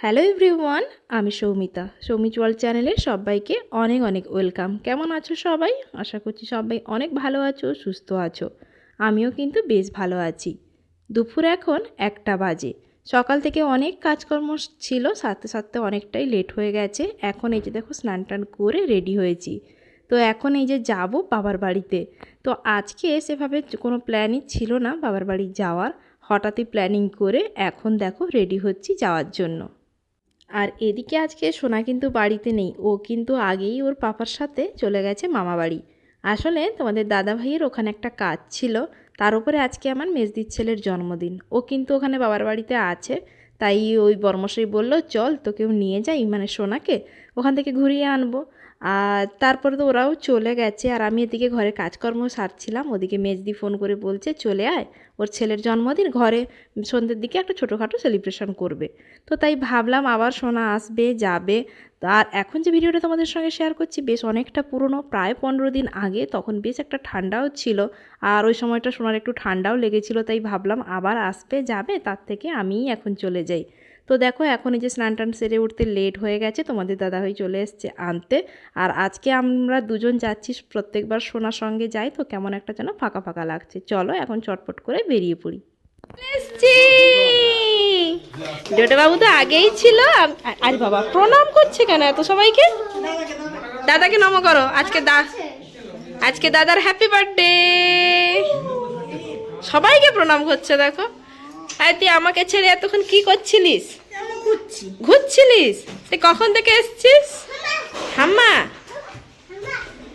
Hello everyone, আমি Soumita. Soumit world চ্যানেলে সবাইকে অনেক অনেক ওয়েলকাম। কেমন আছো সবাই? আশা করছি সবাই অনেক ভালো আছো, সুস্থ আছো। আমিও কিন্তু বেশ ভালো আছি। দুপুর এখন 1টা বাজে। সকাল থেকে অনেক কাজকর্ম ছিল, সাথে সাথে অনেকটাই লেট হয়ে গেছে। এখন এই যে দেখো স্নান টান করে রেডি হয়েছি। তো এখন এই যে যাব বাবার বাড়িতে। তো আজকে সেভাবে কোনো প্ল্যানই ছিল না বাবার বাড়ি যাওয়ার, হঠাৎই প্ল্যানিং করে এখন দেখো রেডি হচ্ছি যাওয়ার জন্য। আর এদিকে আজকে সোনা কিন্তু বাড়িতে নেই, ও কিন্তু আগেই ওর পাপার সাথে চলে গেছে মামা বাড়ি। আসলে তোমাদের দাদা ভাইয়ের ওখানে একটা কাজ ছিল, তার উপরে আজকে আমার মেজদির ছেলের জন্মদিন। ও কিন্তু ওখানে বাবার বাড়িতে আছে, তাই ওই বর্মশাই বলল চল তোকেও নিয়ে যাই, মানে সোনাকে ওখান থেকে ঘুরিয়ে আনবো। আর তারপরে তো ওরাও চলে গেছে, আর আমি এদিকে ঘরে কাজকর্ম সারছিলাম। ওদিকে মেজদি ফোন করে বলছে চলে আয়, ওর ছেলের জন্মদিন, ঘরে সন্ধ্যের দিকে একটা ছোটোখাটো সেলিব্রেশন করবে। তো তাই ভাবলাম আবার সোনা আসবে যাবে। আর এখন যে ভিডিওটা তোমাদের সঙ্গে শেয়ার করছি বেশ অনেকটা পুরনো, প্রায় 15 দিন আগে। তখন বেশ একটা ঠান্ডাও ছিল, আর ওই সময়টা সোনার একটু ঠান্ডাও লেগেছিল। তাই ভাবলাম আবার আসবে যাবে, তার থেকে আমিই এখন চলে যাই। তো দেখো এখন এই যে স্নান টান সেরে উঠতে লেট হয়ে গেছে, তোমাদের দাদাভাই চলে এসছে আনতে। আর আজকে আমরা দুজন যাচ্ছি, প্রত্যেকবার সোনার সঙ্গে যাই তো কেমন একটা যেন ফাঁকা ফাঁকা লাগছে। চলো এখন চটপট করে বেরিয়ে পড়ি। ডোডো বাবু তো আগেই ছিল। আরে বাবা প্রণাম করছে কেন এত সবাইকে? দাদাকে নম করো। আজকে দাদার হ্যাপি বার্থডে। সবাইকে প্রণাম করছে দেখো। আর তুই আমাকে ছেড়ে এতক্ষণ কি করছিলিস? ঘুরছিলিস? তুই কখন থেকে এসছিস? হাম্মা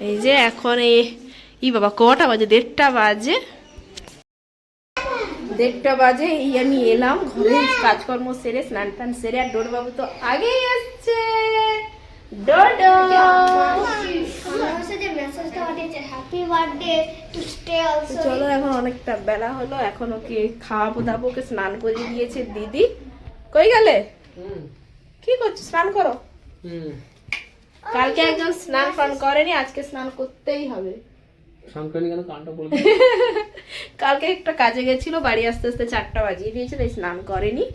এই যে এখন এই বাবা কটা বাজে? 1:30 বাজে। 1:30 বাজে এই আমি এলাম ঘরে, কাজকর্ম সেরে স্নান টান সেরে। আর ডোডো বাবু তো আগেই আসছে। ডোডো চলো, এখন অনেকটা বেলা হলো, এখন ওকে খাওয়াবো দাবো। ওকে স্নান করিয়ে দিয়েছে দিদি। কই গেলে? কি করছো? স্নান করো। কালকে একজন স্নান ফান করেনি, আজকে স্নান করতেই হবে। কালকে একটা কাজে গেছিল, বাড়ি আস্তে আস্তে 4টা বাজিয়ে দিয়েছে, তাই স্নান করেনি।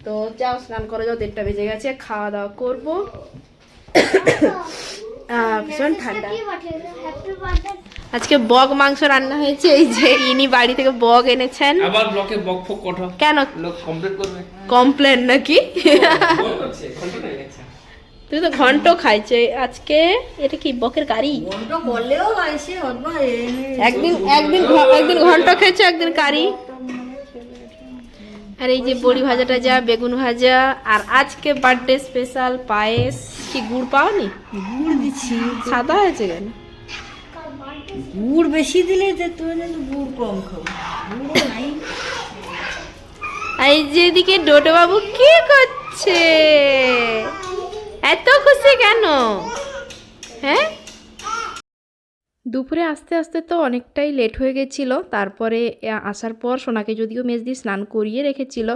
তো যাও স্নান করে যাও, 1:30 বেজে গেছে। খাওয়া দাওয়া করবো। ভীষণ ঠান্ডা। আজকে বক মাংস রান্না হয়েছে। এই যে ইনি বাড়ি থেকে বক এনেছেন। আবার ব্লকে বক ফক কথা কেন? লোক কমপ্লেন করবে। কমপ্লেন নাকি? তুই তো ঘন্ট খাইছে আজকে। এটা কি বকের কারি? একদিন ঘন্ট খেয়েছে, একদিন কারি। আর এই যে বড়ি ভাজাটা, যা বেগুন ভাজা। আর আজকে বার্থডে স্পেশাল পায়েস। কি গুড় পাওনি? গুড় দিচ্ছি। সাদা হয়েছে কেন? গুড় বেশি দিলে তুমি গুড় কম খাও। এই যে এদিকে ডোডো বাবু কি করছে? এত খুশি কেন? হ্যাঁ, দুপুরে আস্তে আস্তে তো অনেকটাই লেট হয়ে গেছিল। তারপরে আসার পর সোনাকে যদিও মেজদি স্নান করিয়ে রেখেছিল,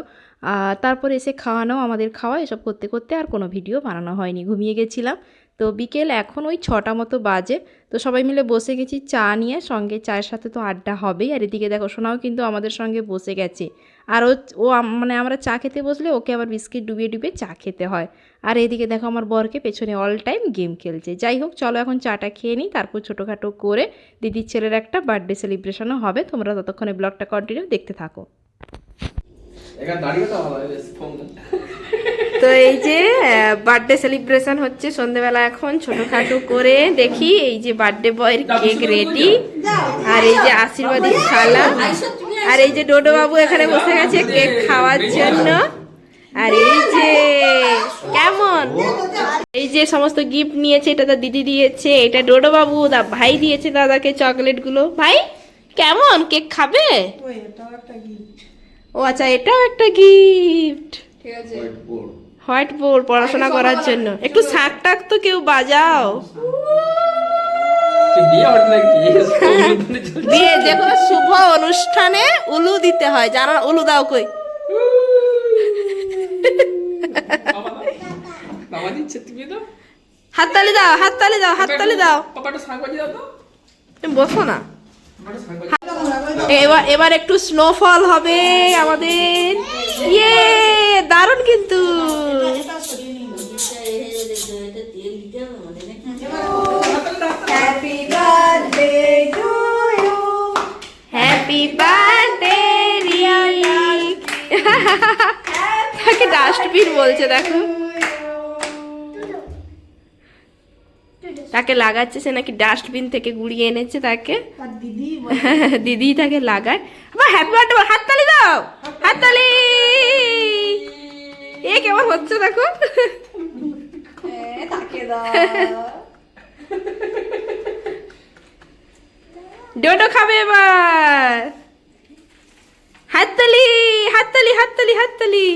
তারপরে এসে খাওয়ানো, আমাদের খাওয়া, এসব করতে করতে আর কোনো ভিডিও বানানো হয়নি, ঘুমিয়ে গেছিলাম। তো বিকেল এখন ওই 6টা মতো বাজে। তো সবাই মিলে বসে গেছি চা নিয়ে, সঙ্গে চায়ের সাথে তো আড্ডা হবেই। আর এদিকে দেখো সোনাও কিন্তু আমাদের সঙ্গে বসে গেছে। আর ও মানে আমরা চা খেতে বসলে ওকে আবার বিস্কিট ডুবিয়ে ডুবিয়ে চা খেতে হয়। আর এদিকে দেখো আমার বরকে পেছনে অল টাইম গেম খেলছে। যাই হোক চলো এখন চাটা খেয়ে নিই, তারপর ছোটোখাটো করে দিদির ছেলের একটা বার্থডে সেলিব্রেশনও হবে। তোমরা ততক্ষণে ব্লগটা কন্টিনিউ দেখতে থাকো। তো এই যে বার্থডে সেলিব্রেশন হচ্ছে সন্ধ্যেবেলা, এখন ছোটোখাটো করে দেখি। এই যে বার্থডে বয়ের কেক রেডি, আর এই যে আশীর্বাদী থালা, আর এই যে ডোডো বাবু এখানে বসে গেছে কেক খাওয়ার জন্য। আর এই যে কেমন, এই যে সমস্ত গিফট নিয়েছে, এটা তো দিদি দিয়েছে, এটা ডোডো বাবু ভাই দিয়েছে দাদাকে চকলেটগুলো। ভাই কেমন কেক খাবে? ও আচ্ছা, এটাও একটা গিফট। ঠিক আছে, হোয়াইট বোর্ড পড়াশোনা করার জন্য। একটু শাক টাক তো কেউ বাজাও। বিয়ে যে কোনো শুভ অনুষ্ঠানে উলু দিতে হয়, জানো? উলু দাও কই? হাততালি দাও, হাততালি দাও, হাততালি দাও। তুমি বসো না। এবার একটু স্নোফল হবে আমাদের। ইয়ে দারুণ কিন্তু happy birthday to you happy birthday Rick তাকে ডাস্টবিন বলছে দেখো, তাকে লাগাচ্ছে, সে নাকি ডাস্টবিন থেকে গুড়িয়ে এনেছে তাকে, আর দিদি দিদি তাকে লাগায়। আবার হ্যাপি বার্থডে বল, হাততালি দাও, হাততালি। এ কেমন হচ্ছে দেখো, তাকে দাও। ডোডো খাবে এবার, হাততালি হাততালি হাততালি হাততালি।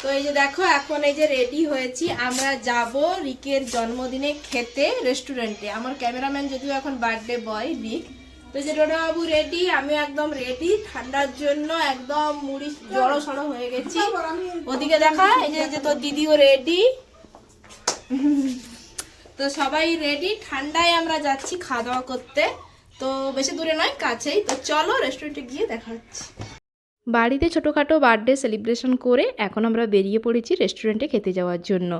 তো এই যে দেখো এখন এই যে রেডি হয়েছি, আমরা যাব রিকের জন্মদিনে খেতে রেস্টুরেন্টে। আমার ক্যামেরাম্যান যদিও এখন বার্থডে বয় রিক। তো এই যে ডোডো বাবু রেডি, আমিও একদম রেডি, ঠান্ডার জন্য একদম মুড়ি জড়ো সড়ো হয়ে গেছি। ওদিকে দেখা এই যে তোর দিদিও রেডি। তো সবাই রেডি, ঠান্ডায় আমরা যাচ্ছি খাওয়া দাওয়া করতে। তো বেশি দূরে নয়, কাছেই। তো চলো রেস্টুরেন্টে গিয়ে দেখা হচ্ছে। বাড়িতে ছোটোখাটো বার্থডে সেলিব্রেশন করে এখন আমরা বেরিয়ে পড়েছি রেস্টুরেন্টে খেতে যাওয়ার জন্য।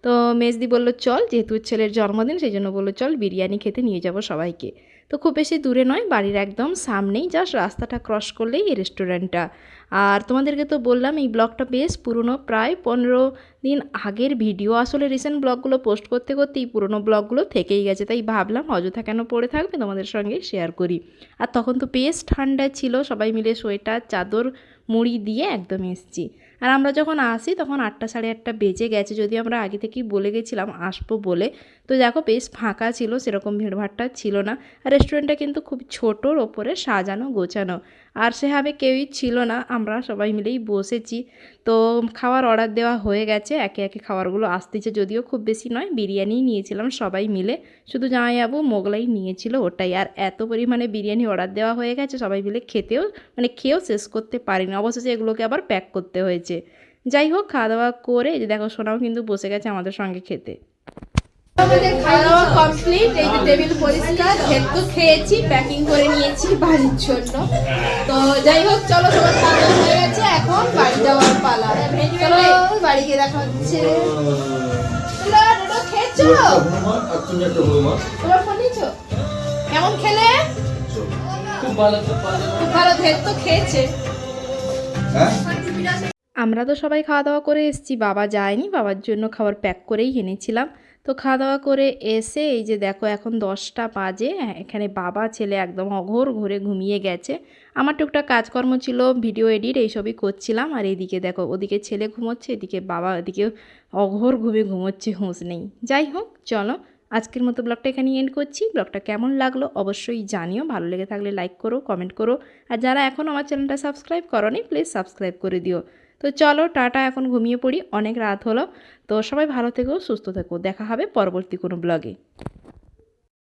তো মেজদি বললো চল, যেহেতু ছেলের জন্মদিন সেই জন্য বললো চল বিরিয়ানি খেতে নিয়ে যাব সবাইকে। তো খুব বেশি দূরে নয়, বাড়ির একদম সামনেই, জাস্ট রাস্তাটা ক্রস করলেই এই রেস্টুরেন্টটা। আর তোমাদেরকে তো বললাম এই ব্লগটা বেশ পুরনো, প্রায় 15 দিন আগের ভিডিও। আসলে রিসেন্ট ব্লগগুলো পোস্ট করতে করতেই পুরনো ব্লগগুলো থেকেই গেছে, তাই ভাবলাম অযথা কেন পড়ে থাকবে, তোমাদের সঙ্গে শেয়ার করি। আর তখন তো বেশ ঠান্ডা ছিল, সবাই মিলে সোয়েটার চাদর মুড়ি দিয়ে একদম এসছি। আর আমরা যখন আসি তখন 8টা সাড়ে 8টা বেজে গেছে, যদিও আমরা আগে থেকেই বলে গেছিলাম আসবো বলে। তো দেখো বেশ ফাঁকা ছিল, সেরকম ভিড়ভাড়টা ছিল না। আর রেস্টুরেন্টটা কিন্তু খুব ছোটোর ওপরে সাজানো গোছানো, আর সেভাবে কেউই ছিল না, আমরা সবাই মিলেই বসেছি। তো খাওয়ার অর্ডার দেওয়া হয়ে গেছে, একে একে খাবারগুলো আসতেছে, যদিও খুব বেশি নয়, বিরিয়ানিই নিয়েছিলাম সবাই মিলে, শুধু জামাইবাবু মোগলাই নিয়েছিল ওটাই। আর এত পরিমাণে বিরিয়ানি অর্ডার দেওয়া হয়ে গেছে, সবাই মিলে খেয়েও শেষ করতে পারিনি, অবশেষে এগুলোকে আবার প্যাক করতে হয়েছে। যাই হোক, খাওয়া দাওয়া করে এই যে দেখো সোনাও কিন্তু বসে গেছে আমাদের সঙ্গে খেতে। আমাদের খাওয়া দাওয়া কমপ্লিট, এই যে টেবিল পরিষ্কার, ভেতর খেয়েছি, প্যাকিং করে নিয়েছি বাড়ির জন্য। তো যাই হোক চলো, সবার খাওয়া দাওয়া হয়ে গেছে, এখন বাড়ি যাওয়ার পালা। চলো বাড়ি গিয়ে দেখা হচ্ছে। খেয়েছো তোমরা, ফোন নিয়েছো? কেমন খেলে? খুব ভালো, খুব ভালো। খুব ভালো, ভেতর খেয়েছে। আমরা তো সবাই খাওয়া দাওয়া করে এসেছি, বাবা যায়নি, বাবার জন্য খাবার প্যাক করেই এনেছিলাম। তো খাওয়া দাওয়া করে এসে এই যে দেখো এখন 10টা বাজে, এখানে বাবা ছেলে একদম অঘোর ঘরে ঘুমিয়ে গেছে। আমার টুকটাক কাজকর্ম ছিল, ভিডিও এডিট এইসবই করছিলাম। আর এইদিকে দেখো, ওদিকে ছেলে ঘুমোচ্ছে, এদিকে বাবা এদিকে অঘোর ঘুমোচ্ছে, হুঁশ নেই। যাই হোক চলো, আজকের মতো ব্লগটা এখানেই এন্ড করছি। ব্লগটা কেমন লাগলো অবশ্যই জানিও, ভালো লেগে থাকলে লাইক করো, কমেন্ট করো। আর যারা এখন আমার চ্যানেলটা সাবস্ক্রাইব করোনি প্লিজ সাবস্ক্রাইব করে দিও। তো চলো টাটা, এখন ঘুমিয়ে পড়ি, অনেক রাত হলো। তো সবাই ভালো থেকো, সুস্থ থেকো, দেখা হবে পরবর্তী কোনো ব্লগে।